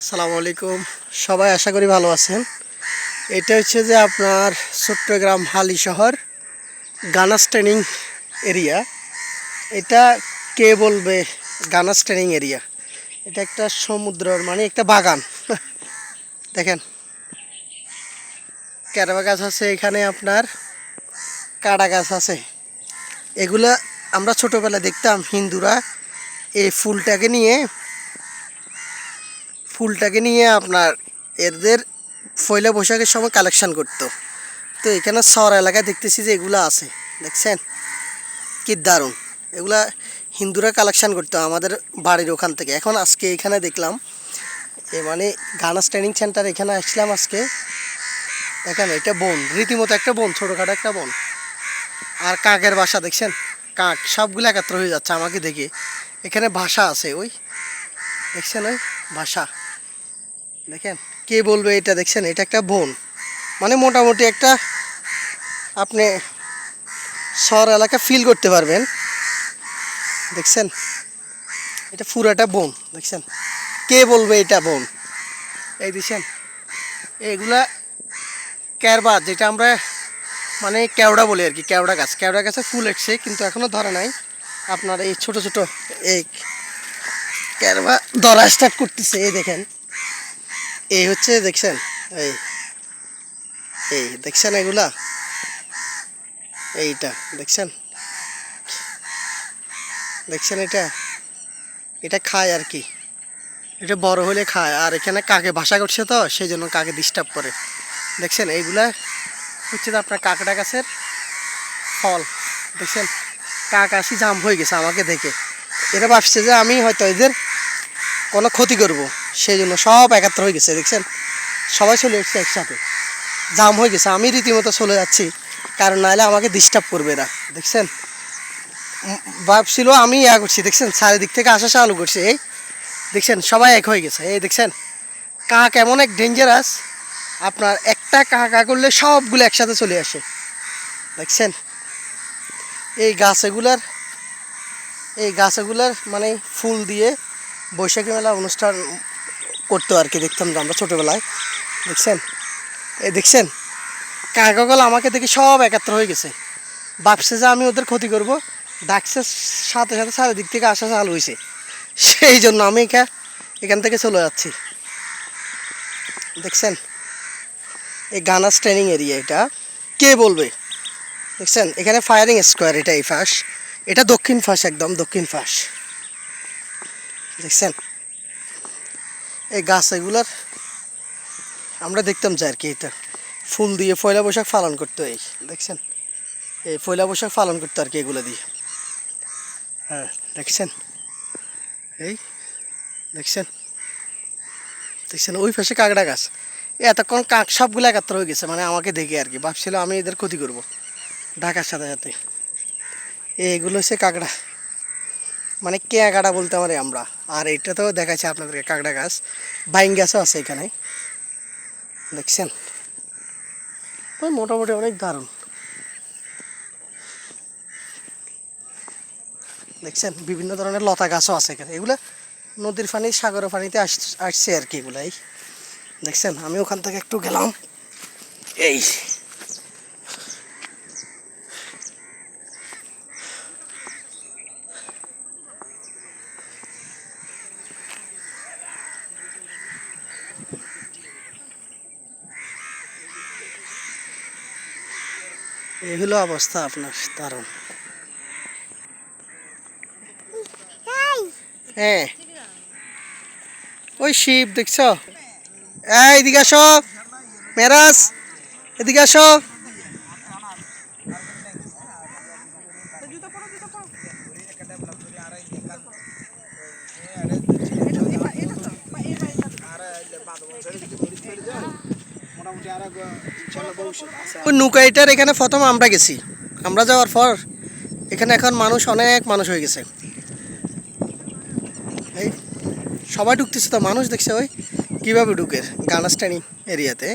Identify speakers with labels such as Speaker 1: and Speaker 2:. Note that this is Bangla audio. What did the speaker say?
Speaker 1: আসসালামু আলাইকুম। সবাই আশা করি ভালো আছেন। এটা হচ্ছে যে আপনার চট্টগ্রাম হালি শহর গানাস ট্রেনিং এরিয়া। এটা কে বলবে গানাস ট্রেনিং এরিয়া? এটা একটা সমুদ্রের মানে একটা বাগান। দেখেন ক্যারবা গাছ আছে, এখানে আপনার কাড়া গাছ আছে। এগুলা আমরা ছোটোবেলায় দেখতাম হিন্দুরা এই ফুলটাকে নিয়ে আপনার এদের পয়লা বৈশাখের সময় কালেকশন করতো। তো এখানে শহর এলাকায় দেখতেছি যে এগুলো আছে, দেখছেন কি দারুণ। এগুলা হিন্দুরা কালেকশন করতো আমাদের বাড়ির ওখান থেকে। এখন আজকে এখানে দেখলাম মানে গানাস ট্রেনিং সেন্টার, এখানে আসলাম আজকে। দেখেন এটা বন, রীতিমতো একটা বন, ছোটোখাটো একটা বন। আর কাকের বাসা দেখছেন, কাক সবগুলো একাত্র হয়ে যাচ্ছে আমাকে দেখে। এখানে ভাষা আছে, ওই দেখছেন ওই ভাষা। দেখেন কে বলবে এটা, দেখছেন এটা একটা বন, মানে মোটামুটি একটা আপনি শহর এলাকা ফিল করতে পারবেন। দেখছেন এটা পুরাটা বন, দেখছেন কে বলবে এটা বন। এই দেখছেন এগুলা ক্যারবা, যেটা আমরা মানে কেওড়া বলি আর কি। কেওড়া গাছে ফুল এসছে কিন্তু এখনও ধরে নাই। আপনার এই ছোট ছোট এই ক্যারবা ধরা স্টার্ট করতেছে। এই দেখেন এই হচ্ছে, দেখছেন এই এই দেখছেন এগুলা, এইটা দেখছেন, দেখছেন এটা এটা খায় আর কি। এটা বড় হলে খায়। আর এখানে কাকে বাসা করছে তো সেই জন্য কাকে ডিস্টার্ব করে। দেখছেন এইগুলা হচ্ছে যে আপনার কাকড়া গাছের ফল। দেখছেন কাক আসি জাম হয়ে গেছে আমাকে দেখে। এরা ভাবছে যে আমি হয়তো এদের কোনো ক্ষতি করব, সেই জন্য সব একাত্র হয়ে গেছে। দেখছেন সবাই চলে এসছে একসাথে, জাম হয়ে গেছে। আমি রীতিমতো চলে যাচ্ছি, কারণ নাহলে আমাকে ডিস্টার্ব করবে এরা। দেখছেন ভাবছিল আমি করছি, দেখছেন চারিদিক থেকে আসা চালু করছে। এই দেখছেন সবাই এক হয়ে গেছে। এই দেখছেন কাক এমন এক ডেঞ্জারাস, আপনার একটা কা করলে সবগুলো একসাথে চলে আসে। দেখছেন এই গাছগুলার মানে ফুল দিয়ে বৈশাখী মেলা অনুষ্ঠান করতো আর কি, দেখতাম আমরা ছোটোবেলায়। দেখছেন দেখছেন কাকাগুলো আমাকে দেখে সব একাত্র হয়ে গেছে, ভাবছে যে আমি ওদের ক্ষতি করব। ডাকছে সাথে সাথে চারিদিক থেকে আসা চালু হয়েছে, সেই জন্য আমি এখান থেকে চলে যাচ্ছি। দেখছেন এই গানাস ট্রেনিং এরিয়া, এটা কে বলবে? দেখছেন এখানে ফায়ারিং স্কোয়ার, এটা এই ফাঁস, এটা দক্ষিণ ফাঁস, একদম দক্ষিণ ফাঁস। দেখছেন এই গাছ এগুলার আমরা দেখতাম যে আর কি, এটা ফুল দিয়ে পয়লা বৈশাখ পালন করতো। এই দেখছেন এই পয়লা বৈশাখ পালন করতো আর কি এগুলো দিয়ে। হ্যাঁ দেখছেন এই দেখছেন দেখছেন ওই পাশে কাকড়া গাছ। এতক্ষণ কাক সবগুলো একাত্র হয়ে গেছে, মানে আমাকে দেখে আর কি, ভাবছিল আমি এদের ক্ষতি করব ঢাকার সাথে সাথে। এইগুলো হচ্ছে কাকড়া, মানে কাকড়া বলতে পারি আমরা। আর এটা তো দেখাচ্ছে আপনাদেরকে কাকড়া গাছ, বাইন গাছও আছে এখানে। দেখছেন ওই মোটামুটি অনেক দারুণ। দেখছেন বিভিন্ন ধরনের লতা গাছও আছে এখানে। এগুলো নদীর পানি সাগরের পানিতে আসছে আর কি এগুলাই। দেখছেন আমি ওখান থেকে একটু গেলাম। এই এই হলো অবস্থা আপনার, দারুণ। হ্যাঁ ওই শিব দেখছ, এদিকে আসো মেরাজ, এদিকে আসো। ওই নৌকাইটার এখানে প্রথম আমরা গেছি, আমরা যাওয়ার পর এখানে এখন অনেক মানুষ হয়ে গেছে। এই সবাই ঢুকতেছে তো, মানুষ দেখছে ওই কীভাবে ঢুকে গানাস ট্রেনিং এরিয়াতে।